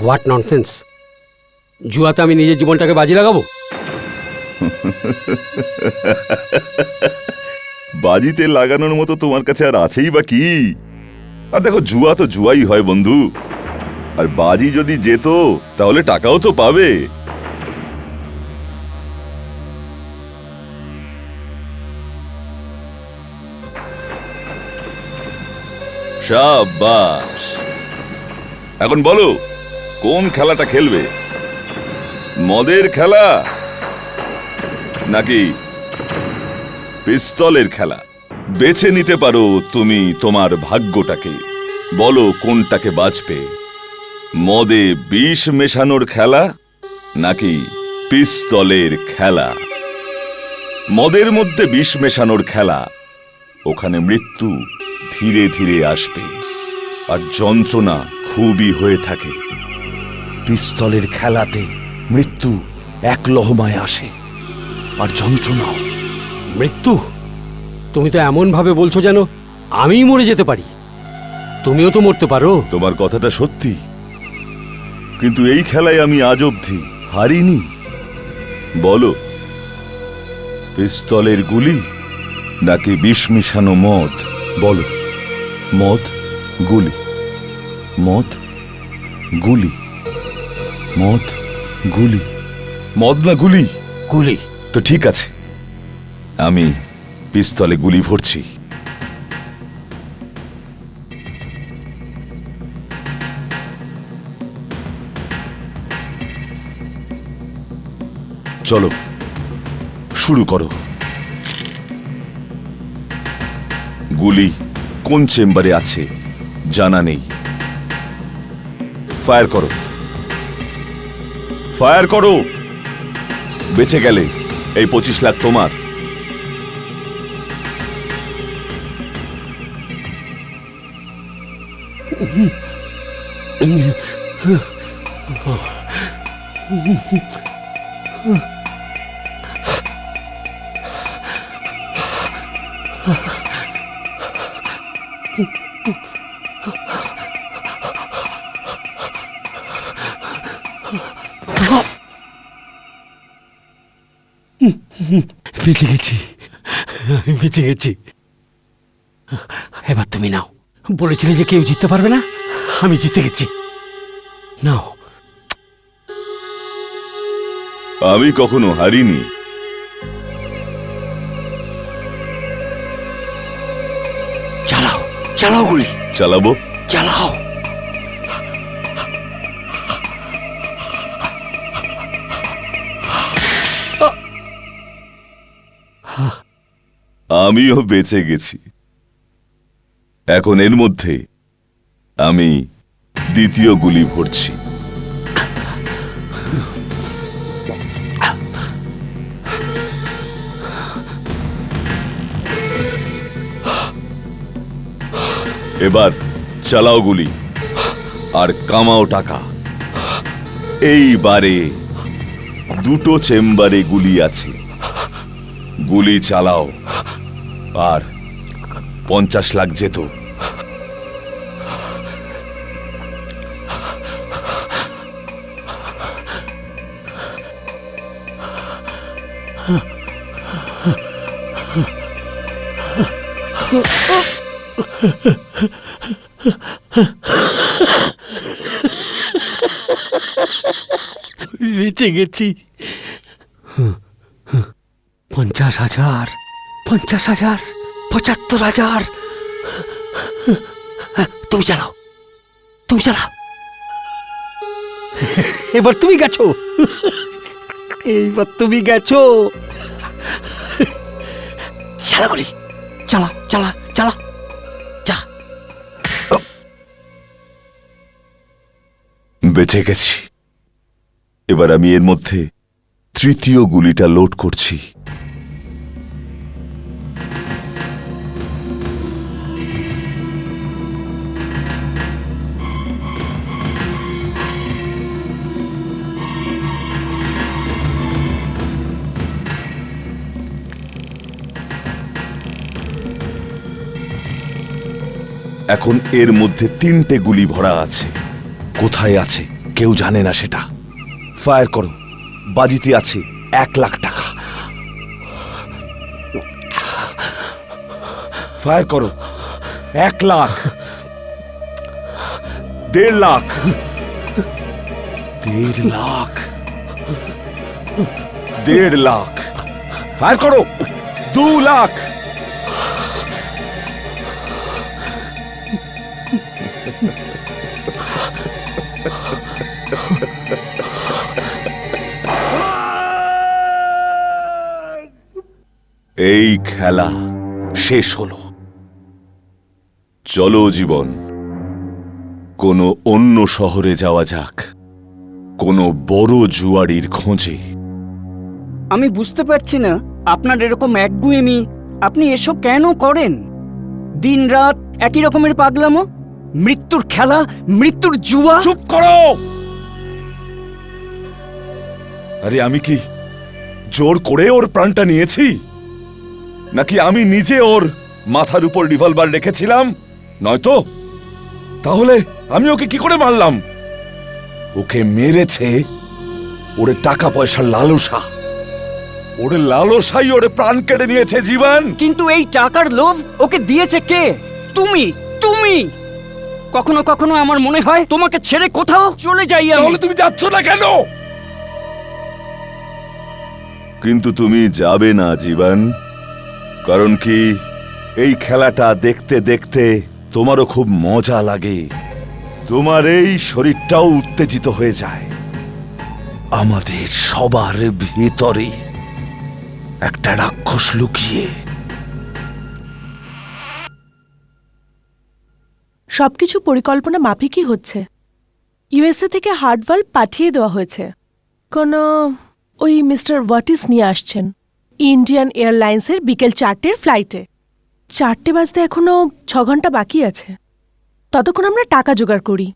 What nonsense! জুয়াতে আমি নিজের জীবনটাকে বাজি লাগাবো? বাজিতে লাগানোর মতো তোমার কাছে আর আছেই বা কি? আর দেখো, জুয়া তো জুয়াই হয় বন্ধু। আর বাজি যদি যেত তাহলে টাকাও তো পাবে। শাবাশ! এখন বলো, কোন খেলাটা খেলবে? মদের খেলা নাকি পিস্তলের খেলা? বেছে নিতে পারো তুমি তোমার ভাগ্যটাকে। বলো কোনটাকে বাঁচবে, মদে বিষ মেশানোর খেলা নাকি পিস্তলের খেলা? মদের মধ্যে বিষ মেশানোর খেলা, ওখানে মৃত্যু ধীরে ধীরে আসবে আর যন্ত্রণা খুবই হয়ে থাকে। পিস্তলের খেলাতে মৃত্যু এক লহমায় আসে আর যন্ত্রণাও। মৃত্যু? তুমি তো এমন ভাবে বলছো যেন আমিই মরে যেতে পারি। তুমিও তো মরতে পারো। তোমার কথাটা সত্যি, কিন্তু এই খেলায় আমি আজ অবধি হারিনি। বলো, পিস্তলের গুলি নাকি বিষ মিশানো মদ? বলো, মদ, গুলি, মদ, গুলি, মদ, গুলি, মদ না গুলি? গুলি। তো ঠিক আছে, আমি পিস্তলে গুলি ভরছি। চলো শুরু করো। গুলি কোন চেম্বারে আছে জানা নেই। ফায়ার করো, ফায়ার করো। বেঁচে গেলে এই 25 লাখ তোমার। বেঁচে গেছি, বেঁচে গেছি। এবার তুমি নাও। বলেছিলে যে কেউ জিততে পারবে না, আমি জিতে গেছি। নাও। আমি কখনো হারিনি। চালাও, চালাও গুলি। চালাবো? চালাও। আমিও বেঁচে গেছি। এখন এর মধ্যে আমি দ্বিতীয় গুলি ভরছি। এবার চালাও গুলি আর কামাও টাকা। এইবারে দুটো চেম্বারে গুলি আছে, গুলি চালাও আর 50 লাখ যেত। বেঁচে গেছি। 50,000, 50,000, 75,000। তুমি চালাও, তুমি চালাও। এবার তুমি গেছো, এইবার তুমি গেছো। চালা গুলি, চালা, চালা, চালা, চা। বেঁচে গেছি। এবার আমি এর মধ্যে তৃতীয় গুলিটা লোড করছি। এখন এর মধ্যে 3টে গুলি ভরা আছে। কোথায় আছে কেউ জানে না সেটা। ফায়ার করো, বাজিতে আছে 1,00,000 টাকা। ফায়ার করো, 1,00,000, 1,50,000, 1,50,000, 1,50,000, ফায়ার করো, 2,00,000। এই খেলা শেষ হলো। চলো জীবন, কোনো অন্য শহরে যাওয়া যাক, কোনো বড় জুয়ারির খোঁজে। আমি বুঝতে পারছি না আপনার এরকম একগুঁয়েমি, আপনি এসব কেন করেন? দিনরাত একই রকমের পাগলামো, মৃত্যুর খেলা, মৃত্যুর জুয়া। চুপ করো! আরে আমি কি জোর করে ওর প্রাণটা নিয়েছি, নাকি আমি নিজে ওর মাথার উপর রিভলভার রেখেছিলাম? নয়তো তাহলে আমি ওকে কি করে মারলাম? ওকে মেরেছে ওরে টাকা পয়সার লালসা। ওরে লালসাই ওরে প্রাণ কেড়ে নিয়েছে জীবন। কিন্তু এই টাকার লোভ ওকে দিয়েছে কে? তুমি তুমি কখনো কখনো আমার মনে হয় তোমাকে ছেড়ে কোথাও চলে যাই আমি। তাহলে তুমি যাচ্ছ না কেন? কিন্তু তুমি যাবে না জীবন, কারণ কি এই খেলাটা দেখতে দেখতে তোমারও খুব মজা লাগে। তোমার এই শরীরটাও উত্তেজিত হয়ে যায়। আমাদের সবার ভিতরে একটা রাক্ষস লুকিয়ে। সবকিছু পরিকল্পনা মাফিকই হচ্ছে। ইউএসএ থেকে হার্ট ভাল্ব পাঠিয়ে দেওয়া হয়েছে। কোনো ওই মিস্টার ওয়াটিস নিয়ে আসছেন ইন্ডিয়ান এয়ারলাইন্সের বিকেল 4টের ফ্লাইটে। 4টে বাজতে এখনো 6 ঘন্টা বাকি আছে। ততক্ষণ আমরা টাকা জোগাড় করি।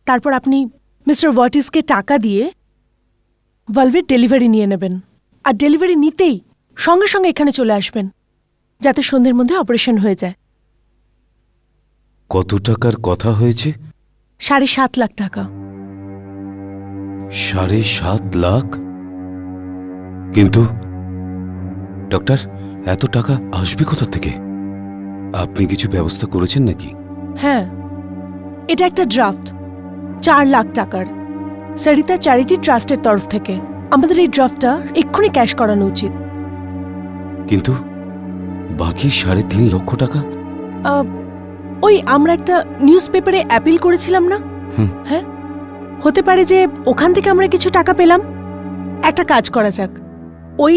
তারপর আপনি মিস্টার ওয়াটিসকে টাকা দিয়ে ভালভের ডেলিভারি নিয়ে নেবেন, আর ডেলিভারি নিতেই সঙ্গে সঙ্গে এখানে চলে আসবেন, যাতে সন্ধ্যের মধ্যে অপারেশন হয়ে যায়। কত টাকার কথা হয়েছে? 7.5 লাখ টাকা। 7.5 লাখ? কিন্তু ডক্টর, এত টাকা আসবে কোথা থেকে? আপনি কিছু ব্যবস্থা করেছেন নাকি? হ্যাঁ, এটা একটা ড্রাফট 4 লাখ টাকার, সরিতা চ্যারিটি ট্রাস্টের তরফ থেকে। আমাদের এই ড্রাফটটা এক্ষুনি ক্যাশ করানো উচিত। কিন্তু বাকি 3.5 লক্ষ টাকা? ওই আমরা একটা নিউজ পেপারে অ্যাপিল করেছিলাম না? হ্যাঁ, হতে পারে যে ওখান থেকে আমরা কিছু টাকা পেলাম। একটা কাজ করা যাক, ওই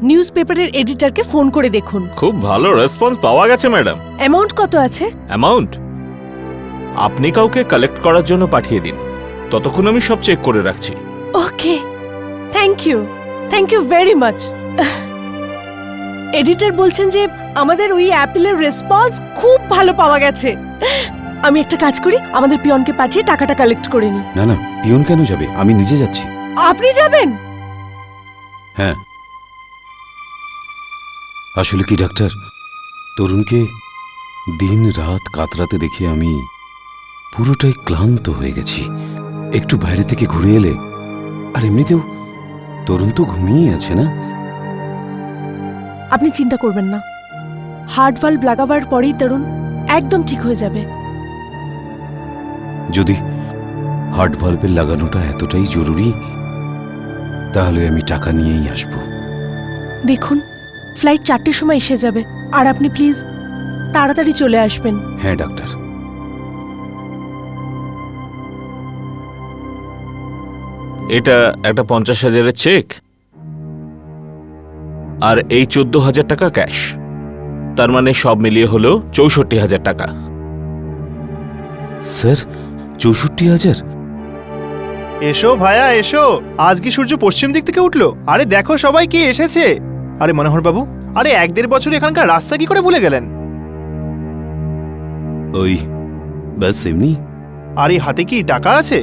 নিউজ পেপারের এডিটরকে ফোন করে দেখুন। খুব ভালো রেসপন্স পাওয়া গেছে ম্যাডাম। অ্যামাউন্ট কত আছে? অ্যামাউন্ট আপনি কাউকে কালেক্ট করার জন্য পাঠিয়ে দিন, ততক্ষণ আমি সব চেক করে রাখছি। Okay, thank you very much. Editor বলছেন যে আমাদের ওই অ্যাপিলের রেসপন্স খুব ভালো পাওয়া গেছে। আমি একটা কাজ করি, আমাদের পিয়নকে পাঠিয়ে টাকাটা কালেক্ট করে নিই। না না, পিয়ন কেন যাবে? আমি নিজে যাচ্ছি। আপনি যাবেন? হ্যাঁ। আসলে কি ডাক্তার, তরুণকে দিন রাত কাতরাতে দেখে আমি পুরোটাই ক্লান্ত হয়ে গেছি। একটু বাইরে থেকে ঘুরে এলে, আর এমনিতেও তরুণ তো ঘুমিয়েই আছে না? আপনি চিন্তা করবেন না, হার্ট ভাল্ব লাগাবার পরেই তরুণ একদম ঠিক হয়ে যাবে। যদি হার্ট ভাল্বের লাগানোটা এতটাই জরুরি, তাহলে আমি টাকা নিয়েই আসব। দেখুন, ফ্লাইট 4টের সময় এসে যাবে, আর আপনি প্লিজ তাড়াতাড়ি চলে আসবেন। হ্যাঁ ডাক্তার। এটা একটা 50,000-এর চেক, আর এই 14,000 টাকা ক্যাশ। তার মানে সব মিলিয়ে হলো 64,000 টাকা। স্যার, 64,000? এসো ভায়া এসো, আজ কি সূর্য পশ্চিম দিক থেকে উঠলো? আরে দেখো সবাই কি এসেছে। আরে মনোহর বাবু, আরে 1-1.5 বছর এখানকার রাস্তা কি করে ভুলে গেলেন? ওই ব্যাস এমনি। আরে হাতে কি টাকা আছে?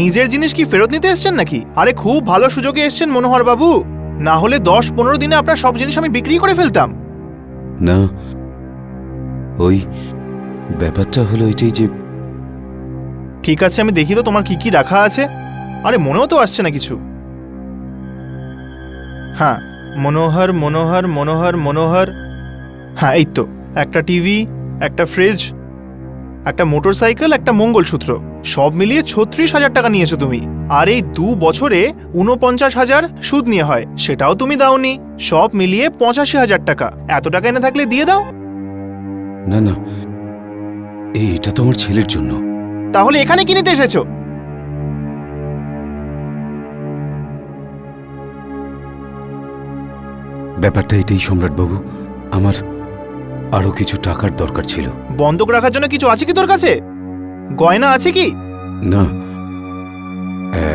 নিজের জিনিস কি ফেরত নিতে এসছেন নাকি? আরে খুব ভালো সুযোগে এসছেন মনোহর বাবু, না হলে 10-15 দিনে আপনার সব জিনিস আমি বিক্রি করে ফেলতাম। না, ওই ব্যাপারটা হলো এটাই যে ঠিক আছে, আমি দেখি তো তোমার কি কি রাখা আছে। আরে মনেও তো আসছে না কিছু। হ্যাঁ, মনোহর মনোহর মনোহর মনোহর, হ্যাঁ এই তো, একটা টিভি, একটা ফ্রিজ, একটা মোটরসাইকেল, একটা মঙ্গলসূত্র, সব মিলিয়ে 36,000 টাকা নিয়েছো তুমি। আর এই 2 বছরে 49,000 সুদ নিয়ে হয়, সেটাও তুমি দাওনি। সব মিলিয়ে 85,000 টাকা। এত টাকা এনে থাকলে দিয়ে দাও। না না, এটা তো আমার ছেলের জন্য। তাহলে এখানে কি নিতে এসেছো? ব্যাপারটা এটাই সম্রাটবাবু, আমার আরো কিছু টাকার দরকার ছিল। বন্ধক রাখার জন্য কিছু আছে কি তোর কাছে? গয়না আছে কি? না,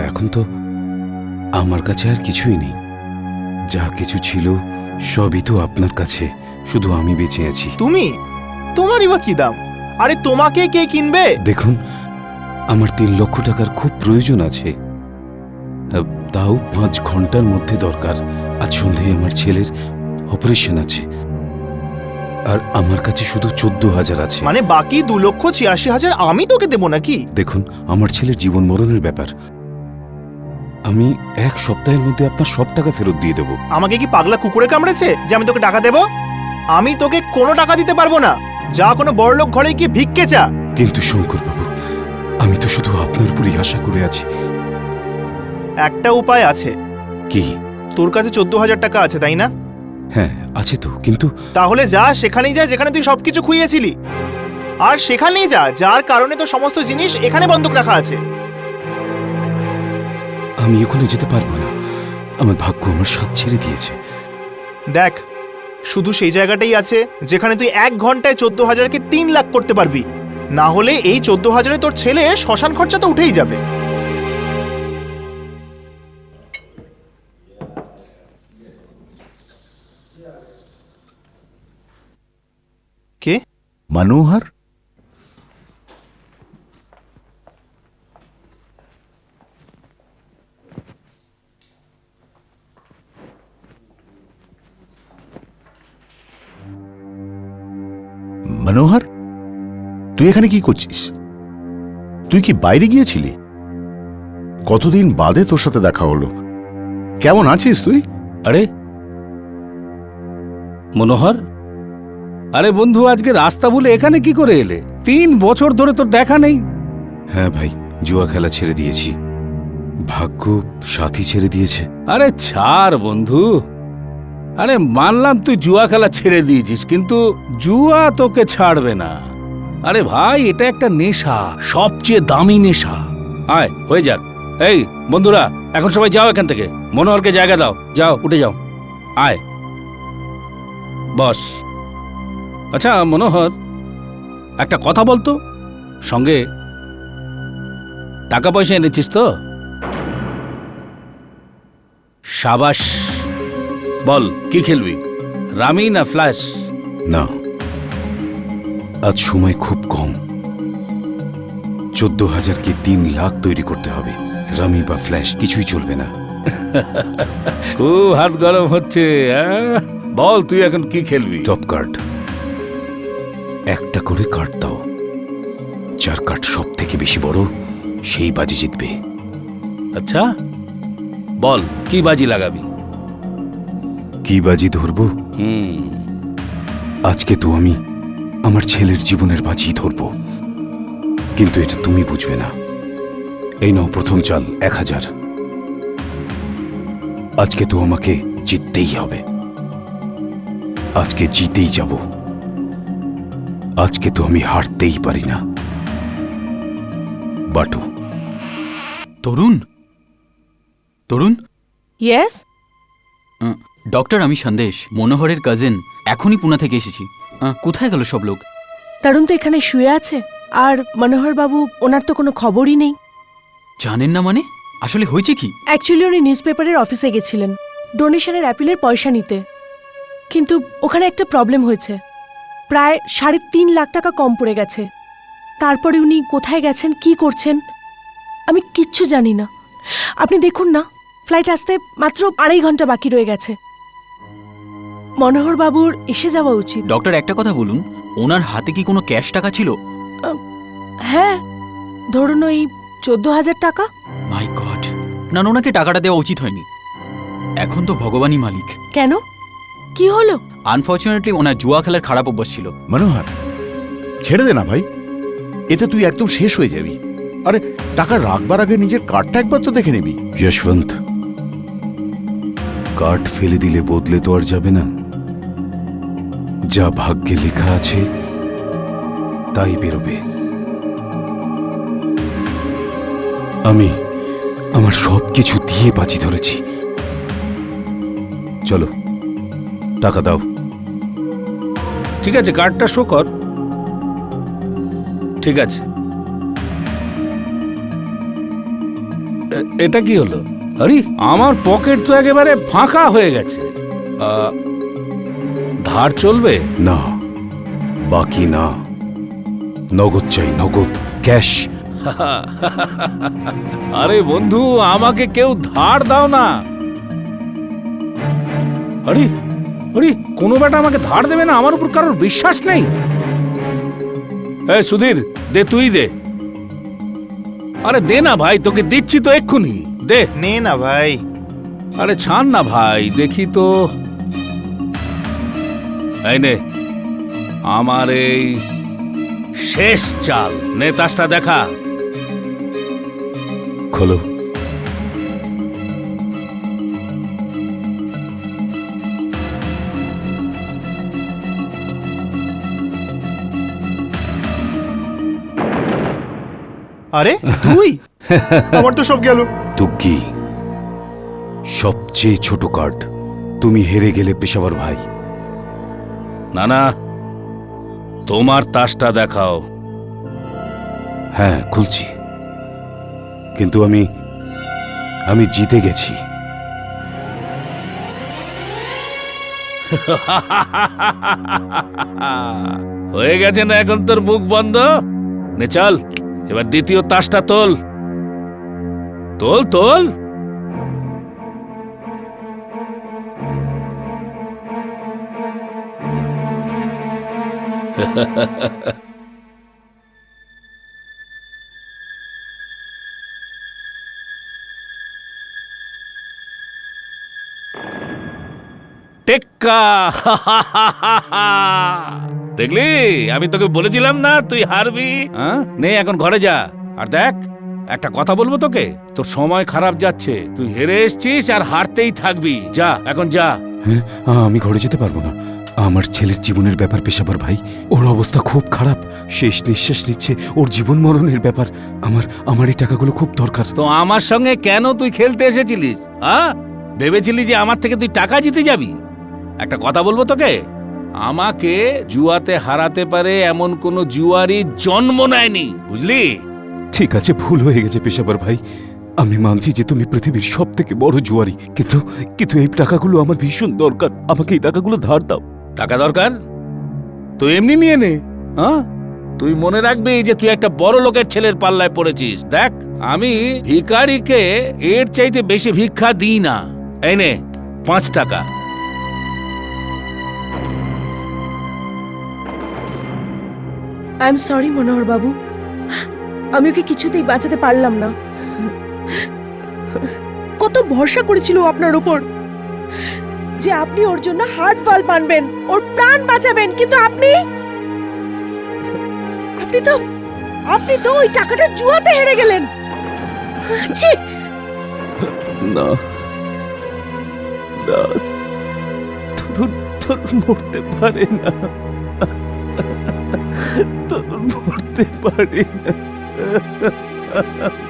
এখন তো আমার কাছে আর কিছুই নেই। যা কিছু ছিল সবই তো আপনার কাছে, শুধু আমি বেঁচে আছি। তুমি? তোমারই বা কি দাম? আরে তোমাকে কে কিনবে? দেখুন, আমার 3 লক্ষ টাকার খুব প্রয়োজন আছে, তাও 5 ঘন্টার মধ্যে দরকার। আজ সন্ধ্যায় আমার ছেলের অপারেশন আছে, আর আমার কাছে শুধু 14,000 আছে। মানে বাকি 2,86,000 আমি তোকে দেবো নাকি? দেখুন, আমার ছেলের জীবন মরণের ব্যাপার। আমি 1 সপ্তাহের মধ্যে আপনার সব টাকা ফেরত দিয়ে দেবো। আমাকে কি পাগলা কুকুরে কামড়েছে যে আমি তোকে টাকা দেবো? আমি তোকে কোনো টাকা দিতে পারবো না। যা কোনো বড়লোক ঘরে গিয়ে ভিক্ষে চা। কিন্তু শঙ্করবাবু, আমি তো শুধু আপনার উপরই আশা করে আছি। একটা উপায় আছে। কি? তোর কাছে 14,000 টাকা আছে, তাই না? হ্যাঁ আছে তো, কিন্তু তাহলে যা, সেখানেই যা যেখানে তুই সবকিছু খুইয়েছিলি, আর সেখানেই যা যার কারণে তো সমস্ত জিনিস এখানে বন্ধক রাখা আছে। আমি ওখানে যেতে পারবো না। আমার ভাগ্য আমার সাথ ছেড়ে দিয়েছে। দেখ, শুধু সেই জায়গাটাই আছে যেখানে তুই 1 ঘন্টায় 14,000কে 3 লাখ করতে পারবি। না হলে এই 14,000-এ তোর ছেলে শ্মশান খরচা তো উঠেই যাবে। কে? मनोहर? মনোহর, তুই এখানে কি করছিস? তুই কি বাইরে গিয়েছিলি? কতদিন বাদে তোর সাথে দেখা হলো। কেমন আছিস তুই? আরে মনোহর, আরে বন্ধু, আজকে রাস্তা ভুলে এখানে কি করে এলে? 3 বছর ধরে তোর দেখা নেই। হ্যাঁ ভাই, জুয়া খেলা ছেড়ে দিয়েছি। ভাগ্য সাথী ছেড়ে দিয়েছে। আরে ছাড় বন্ধু। আরে মানলাম তুই জুয়া খেলা ছেড়ে দিয়েছিস, কিন্তু জুয়া তোকে ছাড়বে না। আরে ভাই, এটা একটা নেশা, সবচেয়ে দামি নেশা। আয় হয়ে যাক। এই বন্ধুরা, এখন সবাই যাও এখান থেকে। মনোহরকে জায়গা দাও, যাও উঠে যাও। আয় বস। আচ্ছা মনোহর, একটা কথা বলতো, সঙ্গে টাকা পয়সা এনেছিস তো? সাবাস। বল, কি খেলবি, রামি না ফ্ল্যাশ? না, আজ সময় খুব কম। 14,000কে 3 লাখ তৈরি করতে হবে। রামি বা ফ্ল্যাশ কিছুই চলবে না। খুব হাত গরম হচ্ছে। বল, তুই এখন কি খেলবি? Top card. একটা করে কার্ড দাও। যার কার্ড সব থেকে বেশি বড়, সেই বাজি জিতবে। আচ্ছা বল, কি বাজি লাগাবি? কি বাজি ধরবো? আজকে তো আমি আমার ছেলের জীবনের বাজি ধরবো, কিন্তু এটা তুমি বুঝবে না। এই নাও প্রথম চাল, 1,000। আজকে তো আমাকে জিততেই হবে। আজকে জিতেই যাব। আজকে তো আমি হারতেই পারি না। বাটু। তরুণ, তরুণ, ইয়েস? ডক্টর, আমি সন্দেশ, মনোহরের কাজিন। এখনই পুনা থেকে এসেছি। কোথায় গেল সব লোক? তরুণ তো এখানে শুয়ে আছে, আর মনোহর বাবু, ওনার তো কোনো খবরই নেই। জানেন না মানে? আসলে হয়েছে কি? অ্যাকচুয়ালি উনি নিউজ পেপারের অফিসে গেছিলেন ডোনেশনের অ্যাপিলের পয়সা নিতে, কিন্তু ওখানে একটা প্রবলেম হয়েছে। প্রায় 3.5 লাখ টাকা কম পড়ে গেছে। তারপরে উনি কোথায় গেছেন, কি করছেন, আমি কিচ্ছু জানি না। আপনি দেখুন না, ফ্লাইট আসতে মাত্র 2.5 ঘন্টা বাকি রয়ে গেছে। মনোহর বাবুর এসে যাওয়া উচিত। ডক্টর, একটা কথা বলুন, ওনার হাতে কি কোনো ক্যাশ টাকা ছিল? হ্যাঁ, ধরুন ওই 14,000 টাকা। মাই গড, না ওনাকে টাকাটা দেওয়া উচিত হয়নি। এখন তো ভগবানই মালিক। কেন, কি হলো? আনফর্চুনেটলি ওনার জুয়া খেলার খারাপ অভ্যাস ছিল। মনোহর, ছেড়ে দে না ভাই, এতে তুই একদম শেষ হয়ে যাবি। আরে টাকা রাখবার আগে নিজের কার্ডটা একবার তো দেখে নিবি। যশবন্ত, কার্ড ফেলে দিলে বদলে তো আর যাবে না। যা ভাগ্যে লেখা আছে তাই বেরোবে। আমি আমার সব কিছু দিয়ে বাজি ধরেছি। চলো, টাকা দাও। ঠিক আছে, কার্ডটা শো কর। ঠিক আছে, এটা কি হলো? আরে আমার পকেট তো একেবারে ফাঁকা হয়ে গেছে। ধার চলবে না, বাকি না, নগদ চাই, নগদ, ক্যাশ। আরে বন্ধু, আমাকে কেউ ধার দাও না। আরে আরে, কোনো বেটা আমাকে ধার দেবে না? আমার উপর কারোর বিশ্বাস নেই? এই সুধীর, দে, তুই দে। আরে দে না ভাই, তোকে দিচ্ছি তো এক্ষুনি, দে। নে না ভাই। আরে ছাড় না ভাই, দেখি তো। এই নে, আমার এই শেষ চাল, নে তাসটা দেখা। খোলো। আরে তুই? আমার তো সব গেল। তুগ্গি, সবচেয়ে ছোট কার্ড। তুমি হেরে গেলে পেশাওয়ার ভাই। না না, তোমার তাসটা দেখাও। হ্যাঁ, খুলছি, কিন্তু আমি জিতে গেছি। হয়ে গেছে না এখন তোর মুখ বন্ধ? নে চল, এবার দ্বিতীয় তাসটা তোল। তোল তোল। টেক্কা। দেখলি, আমি তোকে বলেছিলাম না তুই হারবি। নে এখন ঘরে যা। আর দেখ, একটা কথা বলবো তোকে, তোর সময় খারাপ যাচ্ছে। তুই হেরে এসছিস আর হারতেই থাকবি। যা, এখন যা। হ্যাঁ, আমি ঘরে যেতে পারবো না। আমার ছেলের জীবনের ব্যাপার পেশাবার ভাই। ওর অবস্থা খুব খারাপ, শেষ নিঃশ্বাস নিচ্ছে। ওর জীবন মরণের ব্যাপার। আমার এই টাকাগুলো খুব দরকার। তো আমার সঙ্গে কেন তুই খেলতে এসেছিলিস? ভেবেছিলি যে আমার থেকে তুই টাকা জিতে যাবি? একটা কথা বলবো তোকে, আমাকে জুয়াতে হারাতে পারে এমন কোনো জুয়ারি জন্ম নেয়নি, বুঝলি? ঠিক আছে, ভুল হয়ে গেছে পেশাবার ভাই। আমি মানছি যে তুমি পৃথিবীর সব থেকে বড় জুয়ারি, কিন্তু এই টাকাগুলো আমার ভীষণ দরকার। আমাকে এই টাকাগুলো ধার দাও। টাকা দরকার? তুই এমনি নিয়ে নে। তুই মনে রাখবি যে তুই একটা বড় লোকের ছেলের পাল্লায় পড়েছিস। দেখ, আমি ভিখারিকে এর চাইতে বেশি ভিক্ষা দিই না। এই নে 5 টাকা। আই এম সরি মনোহর বাবু, আমি ওকে কিছুতেই বাঁচাতে পারলাম না। কত ভরসা করেছিল আপনার উপর যে আপনি ওর জন্য হার্ট ভাল্ব আনবেন, ওর প্রাণ বাঁচাবেন, কিন্তু আপনি তো ওই টাকাটা জুয়াতে হেরে গেলেন। ছি! না, তরুণ মরতে পারে না। তরুণ মরতে পারে না।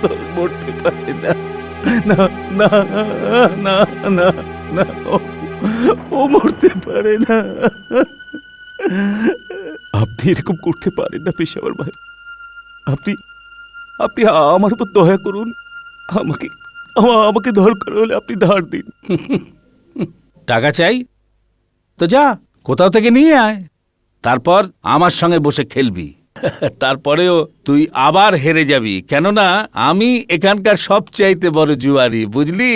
তরুণ মরতে পারে না। না না না না না, ও মরতে পারে না। আপনি এরকম করতে পারেন না পেশাওয়ার ভাই। আপনি আমার উপর দয়া করুন। আমাকে দরকার হলে আপনি ধার দিন। টাকা চাই তো যা, কোথাও থেকে নিয়ে আয়, তারপর আমার সঙ্গে বসে খেলবি। তারপরেও তুই আবার হেরে যাবি, কেননা আমি এখানকার সবচাইতে বড় জুয়ারি, বুঝলি?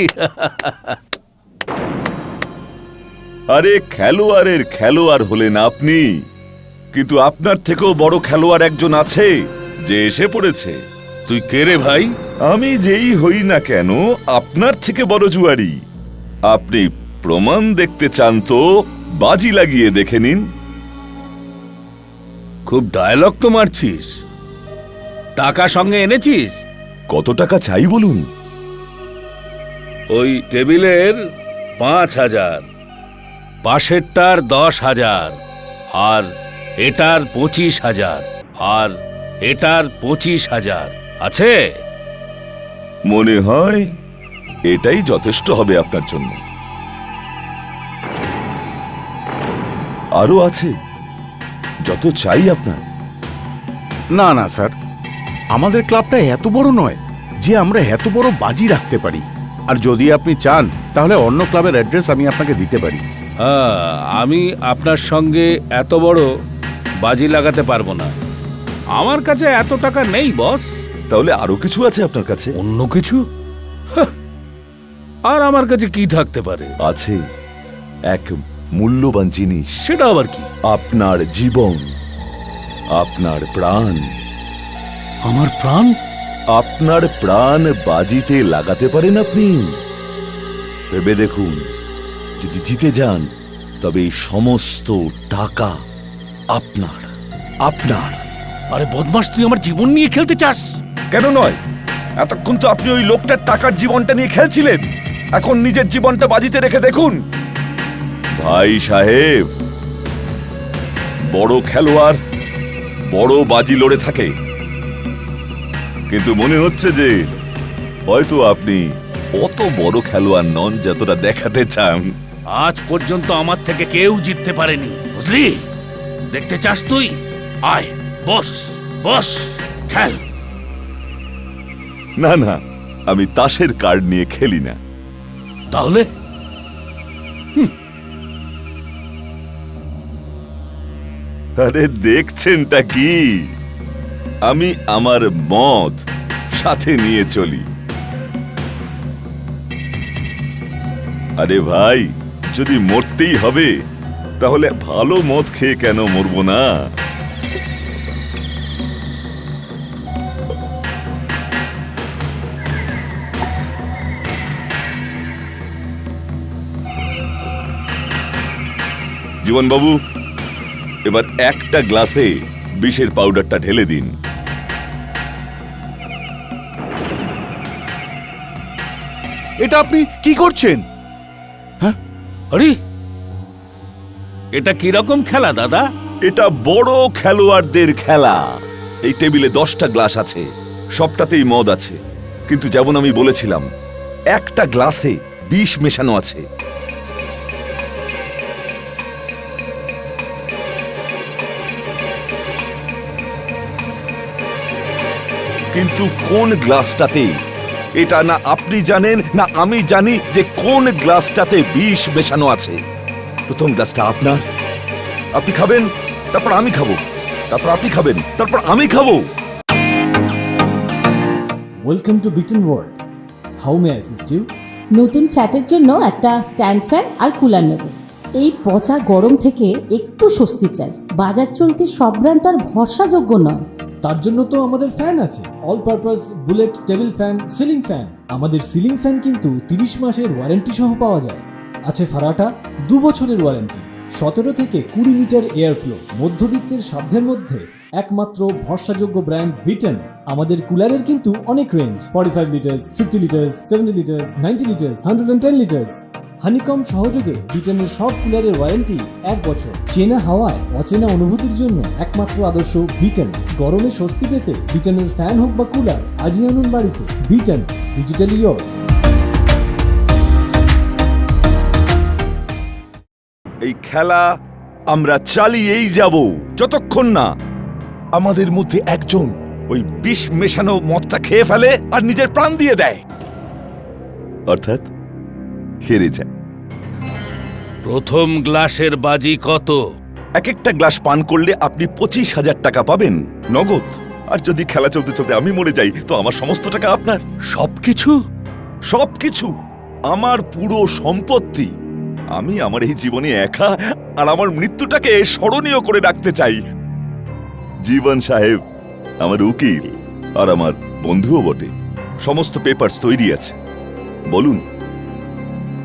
আরে খেলোয়াড়ের খেলোয়াড় হলেন আপনি, কিন্তু আপনার থেকেও বড় খেলোয়াড় একজন আছে যে এসে পড়েছে। তুই কে রে ভাই? আমি যেই হই না কেন আপনার থেকে বড় জুয়ারি। আপনি প্রমাণ দেখতে চান তো বাজি লাগিয়ে দেখে নিন। খুব ডায়লগ তো মারছিস। টাকা সঙ্গে এনেছিস? কত টাকা চাই বলুন? ওই টেবিলের 5,000, পাশেরটার 10,000, আর এটার 25,000, আর এটার 25,000 আছে? মনে হয় এটাই যথেষ্ট হবে আপনার জন্য। আরো আছে, যত চাই আপনার। না না স্যার, আমাদের ক্লাবটা এত বড় নয় যে আমরা এত বড় বাজি রাখতে পারি। আর যদি আপনি চান তাহলে অন্য ক্লাবের অ্যাড্রেস আমি আপনাকে দিতে পারি। হ্যাঁ, আমি আপনার সঙ্গে এত বড় বাজি লাগাতে পারবো না। আমার কাছে এত টাকা নেই বস। তাহলে আরো কিছু আছে আপনার কাছে? অন্য কিছু? হাহ, আর আমার কাছে কি থাকতে পারে? আছে এক মূল্যবান জিনিস। সেটা আবার কি? আপনার জীবন, আপনার প্রাণ। আমার প্রাণ? আপনার প্রাণ বাজিতে লাগাতে পারেন আপনি। ভেবে দেখুন, যদি জিতে যান তবে এই সমস্ত টাকা আপনার। আপনার। আরে বদমাস, তুই আমার জীবন নিয়ে খেলতে চাস? কেন নয়? এতক্ষণ তো আপনি ওই লোকটার টাকার জীবনটা নিয়ে খেলছিলেন, এখন নিজের জীবনটা বাজিতে রেখে দেখুন। ভাই সাহেব, বড় খেলোয়াড় বড় বাজি লড়ে থাকে, কিন্তু মনে হচ্ছে যে হয়তো আপনি অত বড় খেলোয়াড় নন যতটা দেখাতে চান। আজ পর্যন্ত আমার থেকে কেউ জিততে পারেনি, বুঝলি? দেখতে চাস তুই? আয়, বস বস, খেল। না না, আমি তাসের কার্ড নিয়ে খেলি না। তাহলে আরে দেখছেনটা কি? আমি আমার মদ সাথে নিয়ে চলি। আরে ভাই, যদি মরতেই হবে তাহলে ভালো মদ খেয়ে কেন মরবো না? জীবনবাবু, এবার একটা গ্লাসে বিষের পাউডারটা ঢেলে দিন। এটা আপনি কি করছেন? আরে এটা কিরকম খেলা দাদা? এটা বড় খেলোয়াড়দের খেলা। এই টেবিলে 10টা গ্লাস আছে, সবটাতেই মদ আছে, কিন্তু যেমন আমি বলেছিলাম, একটা গ্লাসে বিষ মেশানো আছে। কিন্তু কোন গ্লাসটাতে, এটা না আপনি জানেন না আমি জানি যে কোন গ্লাসটাতে বিষ মেশানো আছে। প্রথম গ্লাসটা আপনার, আপনি খাবেন, তারপর আমি খাবো, তারপর আপনি খাবেন, তারপর আমি খাবো। Welcome to Bitten world. How may I assist you? নতুন ফ্ল্যাটের জন্য একটা স্ট্যান্ড ফ্যান আর কুলার নেব। এই পচা গরম থেকে একটু স্বস্তি চাই। বাজার চলতে সব ব্র্যান্ড তো আর ভরসাযোগ্য নয়। তার জন্য তো আমাদের ফ্যান আছে, all purpose bullet table fan, ceiling fan. আমাদের সিলিং ফ্যান কিন্তু 30 মাসের ওয়ারেন্টি সহ পাওয়া যায়। আছে ফারাটা 2 বছরের ওয়ারেন্টি, 17 থেকে 20 মিটার এয়ার ফ্লো, মধ্যবিত্তের সাধ্যের মধ্যে একমাত্র ভরসাযোগ্য ব্র্যান্ড বিটেন। আমাদের কুলারের কিন্তু অনেক range, 45 litres, 50 litres, 70 litres, 90 litres, 110 litres. Honeycomb সহযোগে বিটেনের সব কুলারের ওয়ারেন্টি 1 বছর। চেনা হাওয়ায় অচেনা অনুভূতির জন্য একমাত্র আদর্শ বিটেন। গরমে স্বস্তি পেতে বিটেনের ফ্যান হোক বা কুলার, আজই আনুন বাড়িতে। Beaten, digitally yours. এই খেলা আমরা চালিয়েই যাব যতক্ষণ না আমাদের মধ্যে একজন ওই বিষ মেশানো মদটা খেয়ে ফেলে আর নিজের প্রাণ দিয়ে দেয়, অর্থাৎ হেরে যায়। প্রথম গ্লাসের বাজি কত? এক একটা গ্লাস পান করলে আপনি 25,000 টাকা পাবেন নগদ। আর যদি খেলা চলতে চলতে আমি মরে যাই তো আমার সমস্ত টাকা আপনার। সবকিছু? সবকিছু, আমার পুরো সম্পত্তি। আমি আমার এই জীবনে একা আর আমার মৃত্যুটাকে স্মরণীয় করে রাখতে চাই। জীবন সাহেব আমার উকিল, আর আমার বন্ধুও বটে। সমস্ত পেপারস তৈরি আছে। বলুন,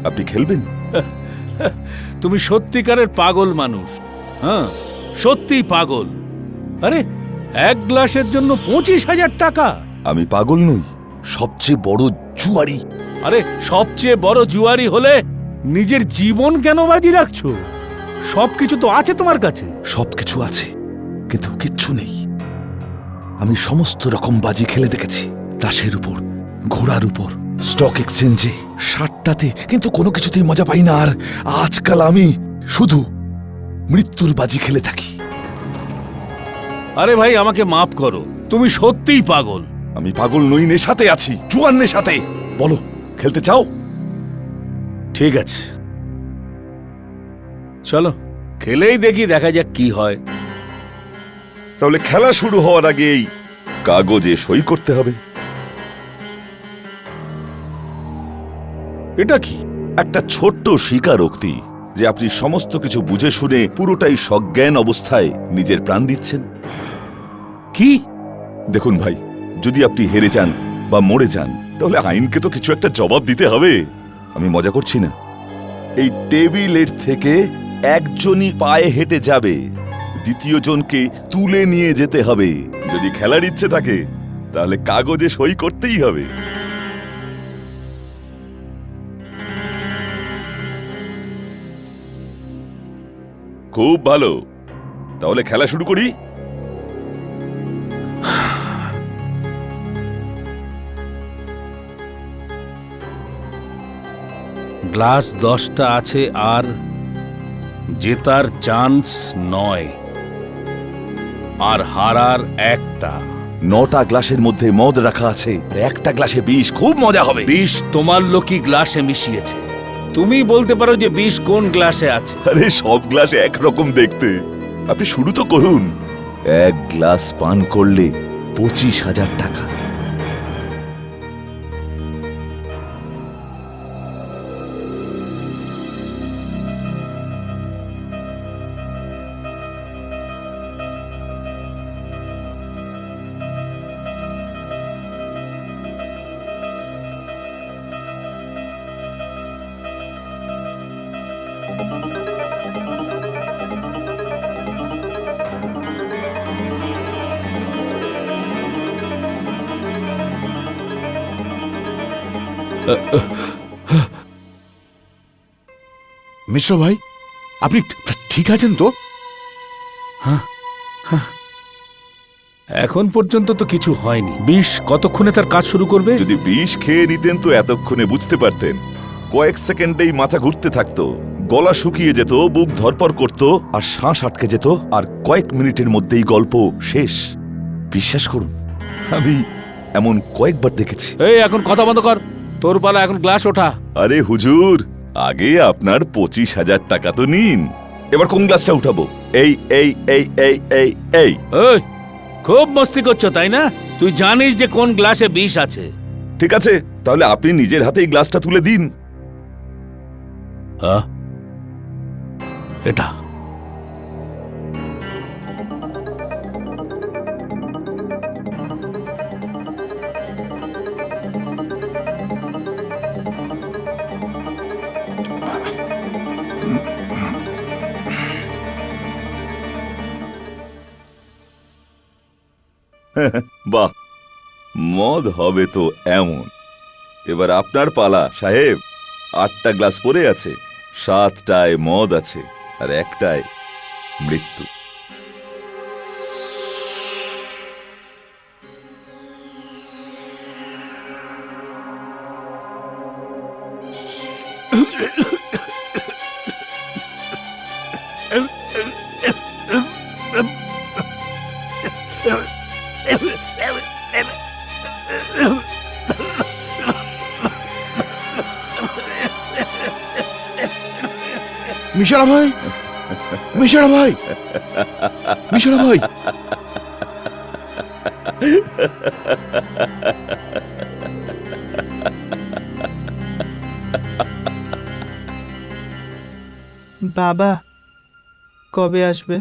আপনি খেলবেন? তুমি সত্যিকারের পাগল মানুষ। হ্যাঁ, সত্যিই পাগল। আরে এক গ্লাসের জন্য 25,000 টাকা! আমি পাগল নই, সবচেয়ে বড় জুয়ারি। আরে সবচেয়ে বড় জুয়ারি হলে নিজের জীবন কেন বাজি রাখছো? সবকিছু তো আছে তোমার কাছে। সবকিছু আছে, কিন্তু কিচ্ছু নেই। আমি সমস্ত রকম বাজি খেলে দেখেছি, তাসের উপর, ঘোড়ার উপর, স্টক এক্সচেঞ্জে, ষাটটাতে, কিন্তু কোনো কিছুতেই মজা পাই না। আর আজকাল আমি শুধু মৃত্যুর বাজি খেলে থাকি। আরে ভাই, আমাকে মাফ করো, তুমি সত্যিই পাগল। আমি পাগল নই, নেশাতে আছি, জুয়ার নেশাতে। বলো, খেলতে চাও? ঠিক আছে, চলো খেলেই দেখি, দেখা যাক কি হয়। তাহলে খেলা শুরু হওয়ার আগে এই কাগজে সই করতে হবে। এটা কি? একটা ছোট্ট স্বীকারোক্তি যে আপনি সমস্ত কিছু বুঝে শুনে পুরোটাই সজ্ঞান অবস্থায় নিজের প্রাণ দিচ্ছেন। কি? দেখুন ভাই, যদি আপনি হেরে যান বা মরে যান, তাহলে আইনকে তো কিছু একটা জবাব দিতে হবে। আমি মজা করছি না। এই টেবিলের থেকে একজনই পায়ে হেঁটে যাবে, দ্বিতীয় জনকে তুলে নিয়ে যেতে হবে। যদি খেলার ইচ্ছে থাকে তাহলে কাগজে সই করতেই হবে। খুব ভালো, তাহলে খেলা শুরু করি। গ্লাস 10টা আছে, আর জেতার চান্স 9, আর হারার 1টা। 9টা গ্লাসের মধ্যে মদ রাখা আছে, আর একটা গ্লাসে বিষ। খুব মজা হবে। বিষ তোমার লোকই গ্লাসে মিশিয়েছে। তুমি বলতে পারো যে বিষ কোন গ্লাসে আছে। আরে সব গ্লাস একরকম দেখতে। আপনি শুরু তো করুন। এক গ্লাস পান করলে 25,000 টাকা। মিশ্র ভাই, আপনি ঠিক আছেন তো? এখন পর্যন্ত তো কিছু হয়নি। বিষ কতক্ষণে তার কাজ শুরু করবে? যদি বিষ খেয়ে নিতেন তো এতক্ষণে বুঝতে পারতেন। কয়েক সেকেন্ডেই মাথা ঘুরতে থাকতো, গলা শুকিয়ে যেত, বুক ধরপড় করত, আর শ্বাস আটকে যেত, আর কয়েক মিনিটের মধ্যেই গল্প শেষ। বিশ্বাস করুন, আমি এমন কয়েকবার দেখেছি। এই এখন কথা বন্ধ কর, তোর পালা, এখন গ্লাস ওঠা। আরে হুজুর, আগে আপনার 25,000 টাকা তো নিন। এবার কোন গ্লাসটা উঠাবো? এই এই এই এই এই এই এই, খুব মস্তি করছো তাই না? তুই জানিস যে কোন গ্লাসে বিষ আছে। ঠিক আছে, তাহলে আপনি নিজের হাতে এই গ্লাসটা তুলে দিন। এটা বাহ, মদ হবে তো এমন। এবার আপনার পালা সাহেব। 8টা গ্লাস পড়ে আছে, 7টায় মদ আছে, আর 1টায় মৃত্যু। মিশরা ভাই, মিশরা ভাই, মিশরা ভাই। বাবা কবে আসবে?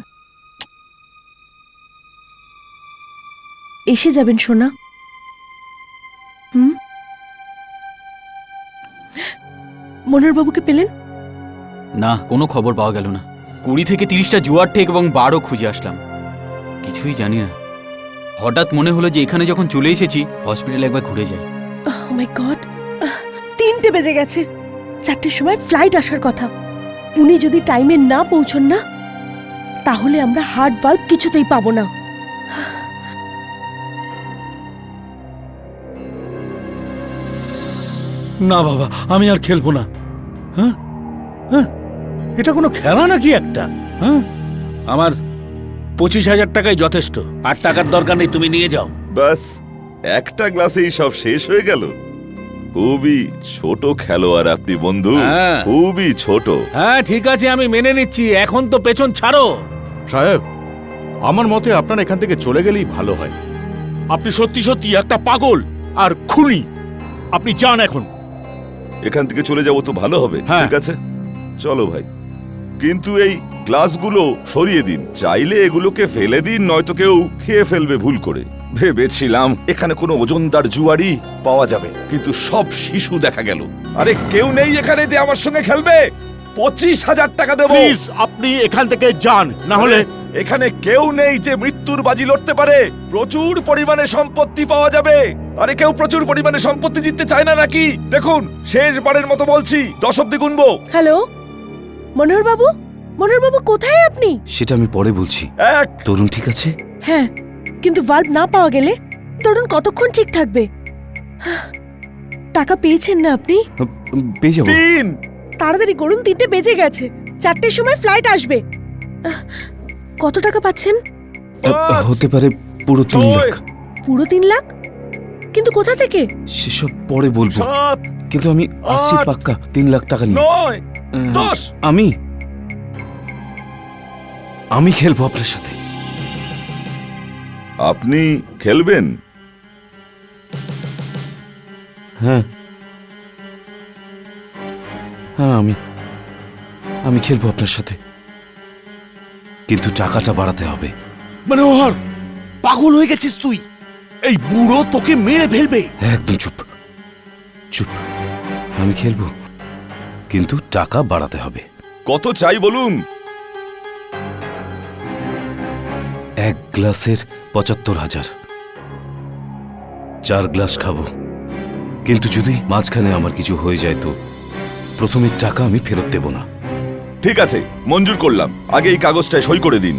এসে যাবেন সোনা। মনোহরবাবুকে পেলেন? না, কোনো খবর পাওয়া গেল না। 20 থেকে 30টা জুয়ার টেক এবং বারও খুঁজে আসলাম, কিছুই জানি না। হঠাৎ মনে হলো যে এখানে যখন চলে এসেছি হসপিটালে একবার ঘুরে যাই। ও মাই গড, 3টে বেজে গেছে। 4টের সময় ফ্লাইট আসার কথা। উনি যদি টাইমে না পৌঁছন না, তাহলে আমরা হার্ট ভাল্ব কিছুতেই পাবো না। না বাবা, আমি আর খেলবো না। হ্যাঁ হ্যাঁ, এটা কোনো খেলা নাকি একটা? হ্যাঁ, আমার 25,000 টাকাই যথেষ্ট। আর টাকার দরকার নেই, তুমি নিয়ে যাও। ব্যাস, একটা গ্লাসেই সব শেষ হয়ে গেল। খুবই ছোট খেলোয়াড় আপনি বন্ধু, হ্যাঁ। খুবই ছোট। হ্যাঁ ঠিক আছে, আমি মেনে নিচ্ছি। এখন তো পেছন ছাড়ো। সাহেব, আমার মতে আপনার এখান থেকে চলে গেলেই ভালো হয়। আপনি সত্যি সত্যি একটা পাগল আর খুনি। আপনি যান এখন। এখান থেকে চলে যাবো তো ভালো হবে। হ্যাঁ। ঠিক আছে, চলো ভাই। কিন্তু এই গ্লাসগুলো সরিয়ে দিন, চাইলে এগুলোকে ফেলে দিন, নয়তো কেউ খেয়ে ফেলবে ভুল করে। ভেবেছিলাম এখানে কোনো ওজনদার জুয়ারি পাওয়া যাবে, কিন্তু সব শিশু দেখা গেল। আরে কেউ নেই এখানে যে আমার সঙ্গে খেলবে? 25,000 টাকা দেবো। প্লিজ আপনি এখান থেকে যান, না হলে এখানে কেউ নেই যে মৃত্যুর বাজি লড়তে পারে। প্রচুর পরিমাণে সম্পত্তি পাওয়া যাবে। আরে কেউ প্রচুর পরিমাণে সম্পত্তি জিততে চায় না নাকি? দেখুন, শেষবারের মতো বলছি, 10 অব্দি গুনবো। হ্যালো মনোহরবাবু, মনোহরবাবু কোথায় আপনি? সেটা আমি পরে বলছি। 1 তরুণ ঠিক আছে? হ্যাঁ, কিন্তু ভাল্ব না পাওয়া গেলে তরুণ কতক্ষণ ঠিক থাকবে? টাকা পেয়েছেন না আপনি? পেয়ে যাবো। 3 তাড়াতাড়ি করুন, 3টে বেজে গেছে। 4টের সময় ফ্লাইট আসবে। কত টাকা পাচ্ছেন? হতে পারে পুরো 3 লাখ। পুরো 3 লাখ? কিন্তু কোথা থেকে? সেসব পরে বলবো, 7 কিন্তু আমি আসছি 8 পাক্কা 3 লাখ টাকা নিয়ে। 9 10 আমি খেলবো আপনার সাথে। আপনি খেলবেন? হ্যাঁ হ্যাঁ, আমি খেলবো আপনার সাথে, কিন্তু টাকাটা বাড়াতে হবে। মনোহর, পাগল হয়ে গেছিস তুই? এই বুড়ো তোকে মেরে ফেলবে। একদম চুপ চুপ। আমি খেলবো, কিন্তু টাকা বাড়াতে হবে। কত চাই বলুন? 1 গ্লাসের 75,000। 4 গ্লাস খাবো, কিন্তু যদি মাঝখানে আমার কিছু হয়ে যায় তো প্রথমের টাকা আমি ফেরত দেব না। ঠিক আছে, মঞ্জুর করলাম। আগে এই কাগজটায় সই করে দিন।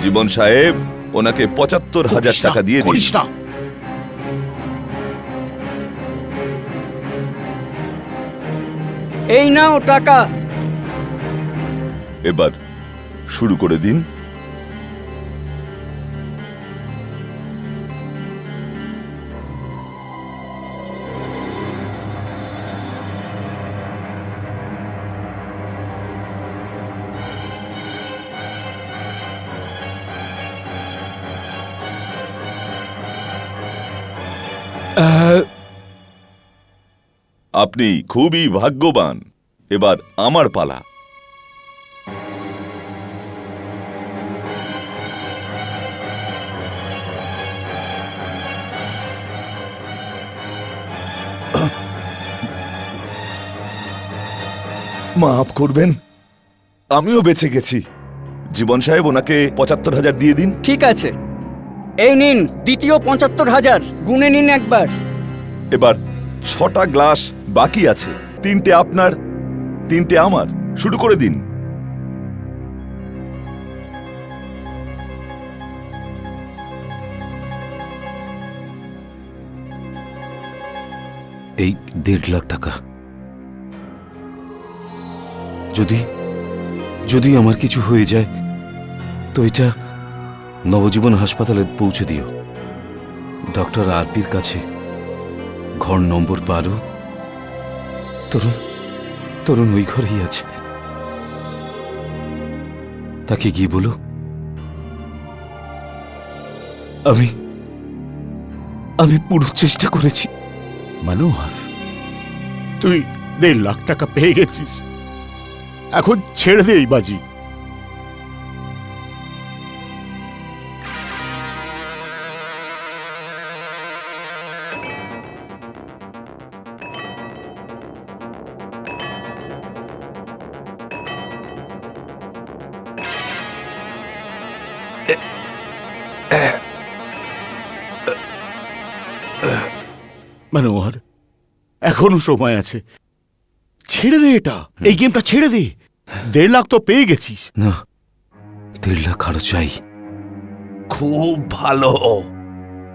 জীবন সাহেব, ওনাকে 75,000 টাকা দিয়ে দিন। করিস না। এই নাও টাকা। এবার শুরু করে দিন। আপনি খুবই ভাগ্যবান। এবার আমার পালা। মাফ করবেন, আমিও বেঁচে গেছি। জীবন সাহেব, ওনাকে 75,000 দিয়ে দিন। ঠিক আছে, এই নিন দ্বিতীয় 75,000, গুনে নিন একবার। এবার 6টা গ্লাস বাকি আছে। 3টে আপনার, 3টে আমার। শুরু করে দিন। এই 1.5 লাখ টাকা, যদি আমার কিছু হয়ে যায় তো এটা নবজীবন হাসপাতালে পৌঁছে দিও। ডক্টর আরপির কাছে ঘর নম্বর 12। তরুণ ওই ঘরেই আছে। তাকে গিয়ে বলো আমি পুরো চেষ্টা করেছি। মনোহর, তুই 1.5 লাখ টাকা পেয়ে গেছিস, এখন ছেড়ে দে এই বাজি। মনোহর, এখনো সময় আছে, ছেড়ে দে এটা, এই গেমটা ছেড়ে দে। 1.5 লাখ তো পেয়ে গেছিস। না, 1.5 লাখ আরো চাই। খুব ভালো,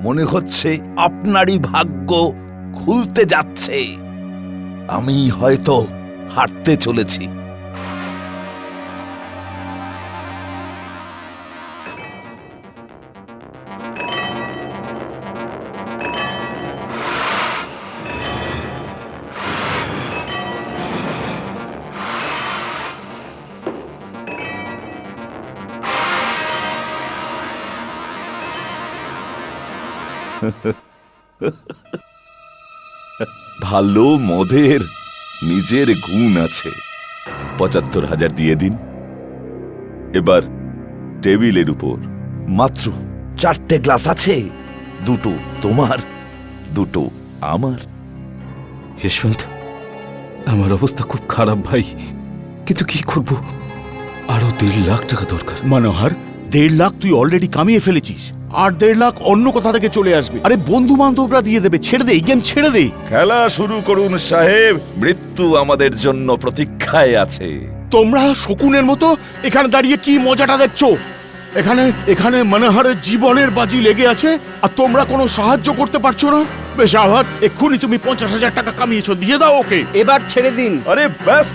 মনে হচ্ছে আপনারই ভাগ্য খুলতে যাচ্ছে। আমি হয়তো হারতে চলেছি। ভালো মদের নিজের গুণ আছে। ৭৫,০০০ দিয়ে দিন। এবার টেবিলের উপর মাত্র 4টে গ্লাস আছে, 2টো তোমার, 2টো আমার। যশবন্ত, আমার অবস্থা খুব খারাপ ভাই, কিন্তু কি করব? আরো 1.5 লাখ টাকা দরকার। মনোহর, 1.5 লাখ তুই অলরেডি কামিয়ে ফেলেছিস, আর 1.5 লাখ অন্য কোথা থেকে চলে আসবে। আরে বন্ধু বান্ধবরা দিয়ে দেবে, ছেড়ে দে, এই গেম ছেড়ে দে। খেলা শুরু করুন সাহেব, মৃত্যু আমাদের জন্য প্রতীক্ষায় আছে। তোমরা শকুনের মতো এখানে দাঁড়িয়ে কি মজাটা দেখছো? এখানে মনোহরের জীবনের বাজি লেগে আছে, আর তোমরা কোনো সাহায্য করতে পারছো না। বেশ আহাত, এক্ষুনি তুমি 50,000 টাকা কামিয়েছো, দিয়ে দাও ওকে। এবার ছেড়ে দিন। আরে ব্যাস,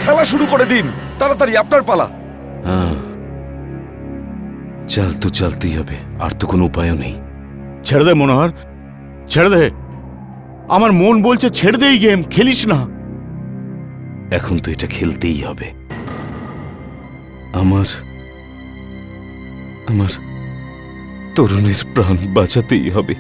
খেলা শুরু করে দিন, তাড়াতাড়ি আপনার পালা। হ্যাঁ, চাল তো চালতেই হবে, আর তো কোনো উপায়ও নেই। ছেড়ে দে মনোহর, ছেড়ে দে। আমার মন বলছে ছেড়ে দে, এই গেম খেলিস না। এখন তো এটা খেলতেই হবে। আমার তরুণের প্রাণ বাঁচাতেই হবে।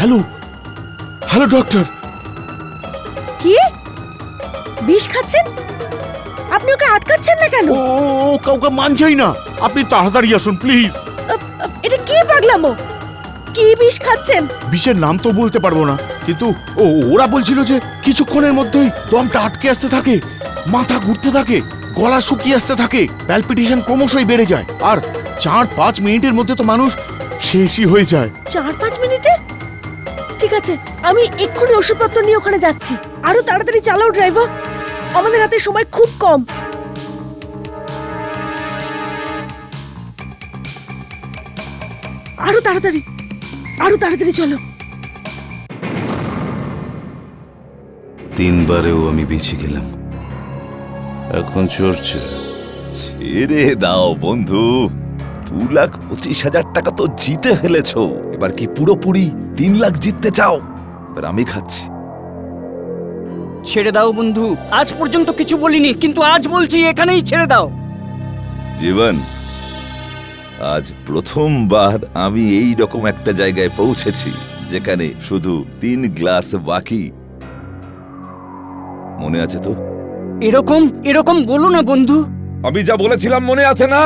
Hello, hello doctor. কি বিষ খাচ্ছেন? আপনি ওকে আটকাচ্ছেন না কেন? ও কাউকে মানছেই না, আপনি তাড়াতাড়ি আসুন প্লিজ। এটা কি পাগলামো? কি বিষ খাচ্ছেন? বিষের নাম তো বলতে পারবো না, কিন্তু ওরা বলছিল যে কিছুক্ষণের মধ্যেই দমটা আটকে আসতে থাকে, মাথা ঘুরতে থাকে, গলা শুকিয়ে আসতে থাকে, প্যালপিটেশন ক্রমশই বেড়ে যায়, আর 4-5 মিনিটের মধ্যে তো মানুষ শেষই হয়ে যায়। 4-5 মিনিটে? ঠিক আছে, আমি এক্ষুনি ওষুধপত্র নিয়ে ওখানে যাচ্ছি। আরো তাড়াতাড়ি চালাও ড্রাইভার, আমাদের হাতে সময় খুব কম। আরো তাড়াতাড়ি চলো। 3 বারেও আমি বেঁচে গেলাম, এখন চড়ছে। ছেড়ে দাও বন্ধু, 2,25,000 টাকা তো জিতে ফেলেছো। এবার কি পুরোপুরি 3 লাখ জিততে চাও? এবার আমি খাচ্ছি। ছেড়ে দাও বন্ধু, আজ পর্যন্ত কিছু বলিনি, কিন্তু আজ বলছি এখানেই ছেড়ে দাও। জীবন, আজ প্রথমবার আমি এই রকম একটা জায়গায় পৌঁছেছি যেখানে শুধু 3 গ্লাস বাকি। মনে আছে তো? এরকম বলো না বন্ধু। আমি যা বলেছিলাম মনে আছে না?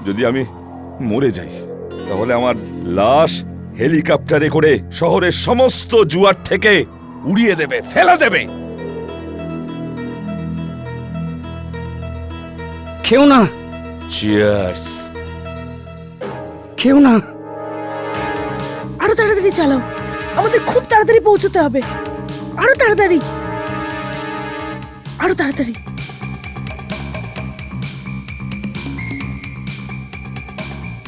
যদি আমি মরে যাই তাহলে আমার লাশ হেলিকপ্টারে করে শহরের সমস্ত জুয়ার থেকে উড়িয়ে দেবে, ফেলা দেবে। খেও না, চিয়ার্স। খেও না। আরো তাড়াতাড়ি চালাও, আমাদের খুব তাড়াতাড়ি পৌঁছতে হবে। আরো তাড়াতাড়ি।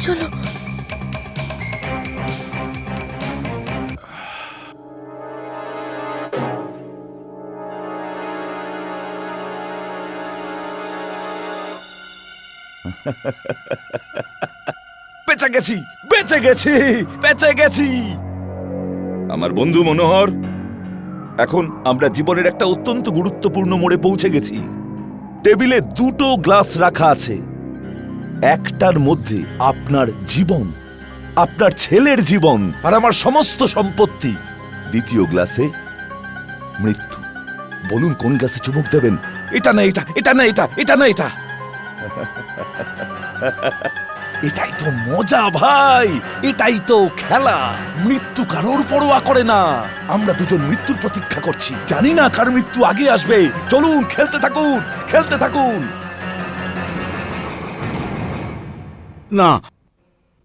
চলো। বেঁচে গেছি, বেঁচে গেছি, বেঁচে গেছি। আমার বন্ধু মনোহর, এখন আমরা জীবনের একটা অত্যন্ত গুরুত্বপূর্ণ মোড়ে পৌঁছে গেছি। টেবিলে 2টো গ্লাস রাখা আছে, একটার মধ্যে আপনার জীবন, আপনার ছেলের জীবন আর আমার সমস্ত সম্পত্তি। দ্বিতীয় গ্লাসে মৃত্যু। বলুন কোন গ্লাসে চুমুক দেবেন? এটা না এটা, এটা না এটা, এটা না এটা। এটাই তো মজা ভাই, এটাই তো খেলা। মৃত্যু কারোর পরোয়া করে না। আমরা দুজন মৃত্যুর প্রতীক্ষা করছি, জানি না কার মৃত্যু আগে আসবে। চলুন খেলতে থাকুন, খেলতে থাকুন। না,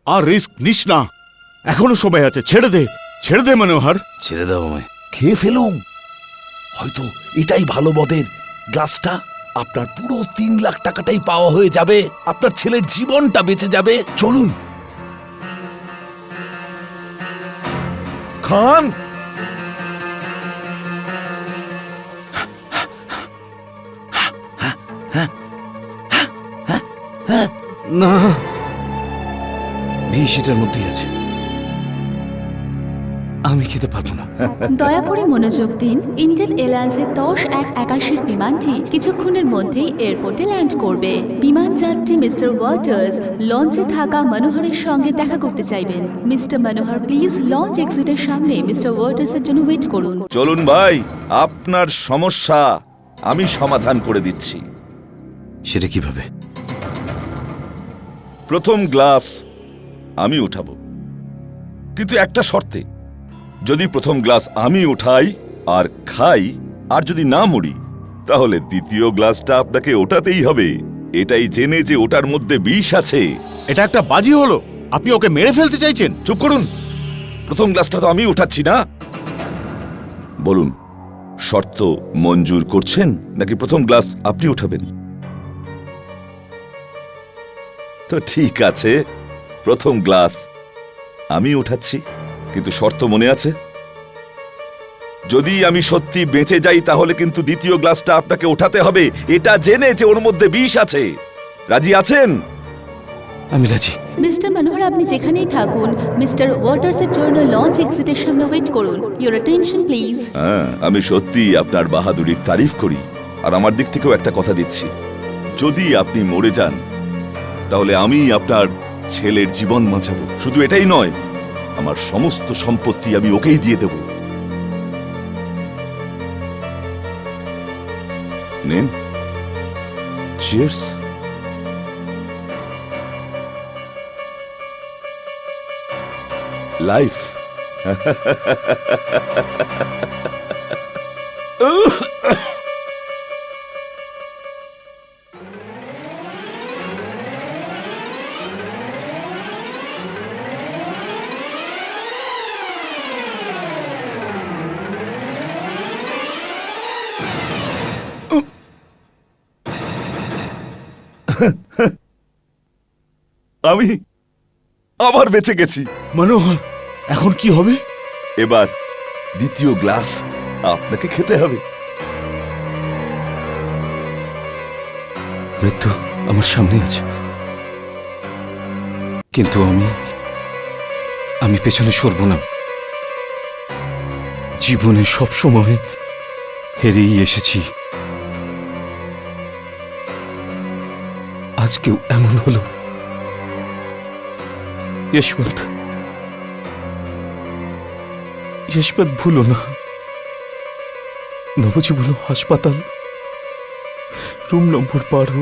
আর রিস্ক নিস না, এখনো সময় আছে। ছেড়ে দে, ছেড়ে দে মনোহর। ছেড়ে দাও আমায়। খেয়ে ফেলুন, হয়তো এটাই ভালো মদের গ্লাসটা। আপনার পুরো 3 লাখ টাকাটাই পাওয়া হয়ে যাবে, আপনার ছেলের জীবনটা বেঁচে যাবে। চলুন খান। না, বিষ এটার মধ্যেই আছে, আমি খেতে পারবো না। দয়া করে মনোযোগ দিন। ইন্ডিয়ান এয়ারলাইন্সের 10-1-81 বিমানটি কিছুক্ষণের মধ্যেই এয়ারপোর্টে ল্যান্ড করবে। বিমান যাত্রী মিস্টার ওয়াটার্স লঞ্চে থাকা মনোহরের সঙ্গে দেখা করতে চাইবেন। মিস্টার মনোহর প্লিজ লঞ্চ এক্সিটের সামনে মিস্টার ওয়াটার্সের জন্য ওয়েট করুন। চলুন ভাই, আপনার সমস্যা আমি সমাধান করে দিচ্ছি। সেটা কিভাবে? প্রথম গ্লাস আমি উঠাবো, কিন্তু একটা শর্তে। যদি প্রথম গ্লাস আমি উঠাই আর খাই, আর যদি না মরি, তাহলে দ্বিতীয় গ্লাসটা আপনাকে ওঠাতেই হবে, এটাই জেনে যে ওটার মধ্যে বিষ আছে। এটা একটা বাজি হলো, আপনি ওকে মেরে ফেলতে চাইছেন? চুপ করুন, প্রথম গ্লাসটা তো আমি উঠাচ্ছি না। বলুন, শর্ত মঞ্জুর করছেন নাকি প্রথম গ্লাস আপনি উঠাবেন? তো ঠিক আছে, প্রথম গ্লাস আমি উঠাচ্ছি, কিন্তু শর্ত মনে আছে? যদি আমি সত্যি বেঁচে যাই তাহলে কিন্তু দ্বিতীয় গ্লাসটা আপনাকে ওঠাতে হবে, এটা জেনে যে ওর মধ্যে বিষ আছে। রাজি আছেন? আমি রাজি। মিস্টার মনোহর আপনি যেখানেই থাকুন, মিস্টার ওয়াটার্সের জন্য লঞ্চ এক্সিটের সামনে ওয়েট করুন। Your attention please. হ্যাঁ, আমি সত্যি আপনার বাহাদুরির তারিফ করি, আর আমার দিক থেকেও একটা কথা দিচ্ছি, যদি আপনি মরে যান তাহলে আমি আপনার ছেলের জীবন বাঁচাবো। শুধু এটাই নয়, আমার সমস্ত সম্পত্তি আমি ওকেই দিয়ে দেব। নেন, চিয়ার্স। লাইফ। আমি আবার বেঁচে গেছি। মনোহর, এখন কি হবে? এবার দ্বিতীয় গ্লাস আপনাকে খেতে হবে। মৃত্যু আমার সামনে আছে, কিন্তু আমি পেছনে সরব না। জীবনে সব সময় হেরেই এসেছি, আজকেও এমন হলো। यशवंत, ভুলো না। নবজীবন হাসপাতাল, রুম নম্বর 12।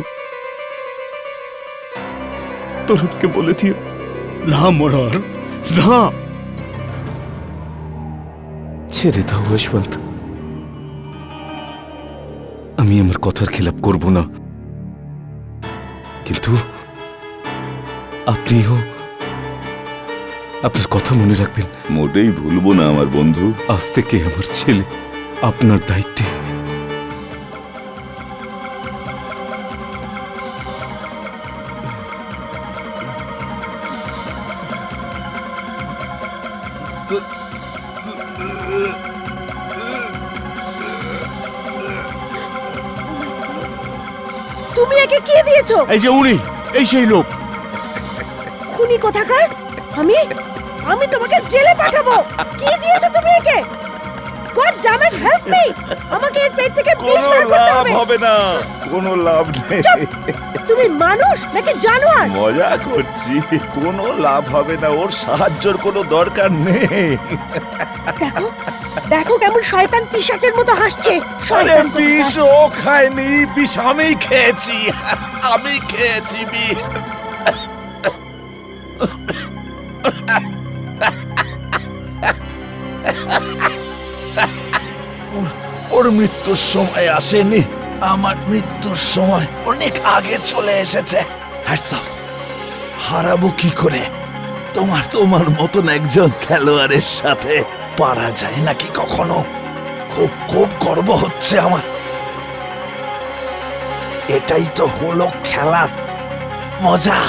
তরুণকে বলে দিও। না মনোহর, না। ছেড়ে দাও यशवंत, আমি আমার কথার খেলাপ করব না, কিন্তু আপনিও আপনার কথা মনে রাখবেন। মোটেই ভুলবো না আমার বন্ধু। আজ থেকে আমার ছেলে আপনার দায়িত্বে। তুমি একে কি দিয়েছো? এই যে উনি, এই সেই লোক। খুনি কোথাকার! আমি তোমাকে জেলে পাঠাবো। কি দিয়েছো তুমি একে? God damn it, help me! আমাকে এর পেট থেকে বিষ বের করতে হবে। হবে না, কোনো লাভ নেই। তুমি মানুষ নাকি জানোয়ার? মজা করছি, কোনো লাভ হবে না, ওর সাহায্যের কোনো দরকার নেই। দেখো দেখো কেমন শয়তান পিশাচের মতো হাসছে আরে বিষ ও খায়নি, বিষ আমি খেয়েছি, আমি খেয়েছি বিষ। ওর মৃত্যুর সময় আসেনি, আমার মৃত্যুর সময় অনেক আগে চলে এসেছে। Hats off. হারাবো কি করে? তোমার মতন একজন খেলোয়াড়ের সাথে পারা যায় নাকি কখনো? খুব খুব গর্ব হচ্ছে আমার। এটাই তো হলো খেলার মজা।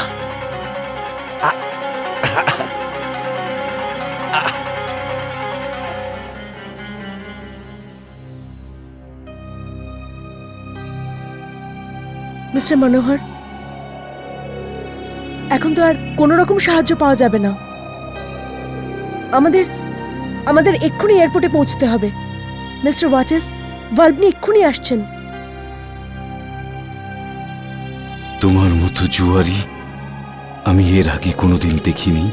মিস্টার মনোহর, এখন তো আর কোনো রকম সাহায্য পাওয়া যাবে না। আমাদের এক্ষুনি এয়ারপোর্টে পৌঁছতে হবে। মিস্টার ওয়াটিস, ভাল্বনি এক্ষুনি আসছেন। তোমার মতো জুয়ারি আমি এর আগে কোনোদিন দেখিনি,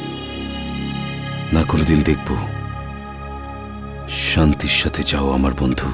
না কোনোদিন দেখব। শান্তির সাথে যাও আমার বন্ধু।